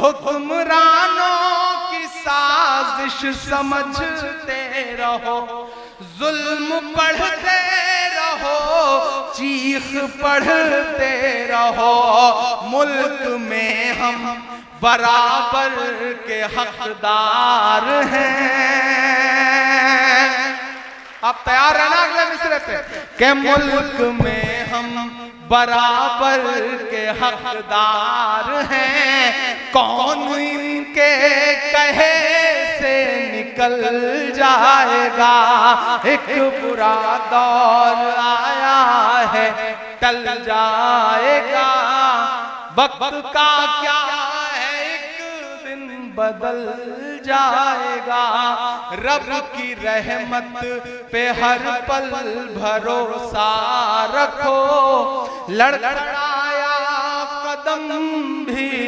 हुक्मरानों की साजिश समझते रहो, जुल्म पढ़ते रहो, चीख पढ़ते रहो। मुल्क में हम बराबर के हकदार हैं। आप तैयार है ना अगले मिसरे पे? के मुल्क में हम बराबर के हकदार हैं। कौन इनके कहे से निकल जाएगा? एक बुरा दौर आया है, टल जाएगा। वक्त का क्या है, एक दिन बदल जाएगा। रब की रहमत पे हर पल भरोसा रखो, लड़खड़ाया कदम भी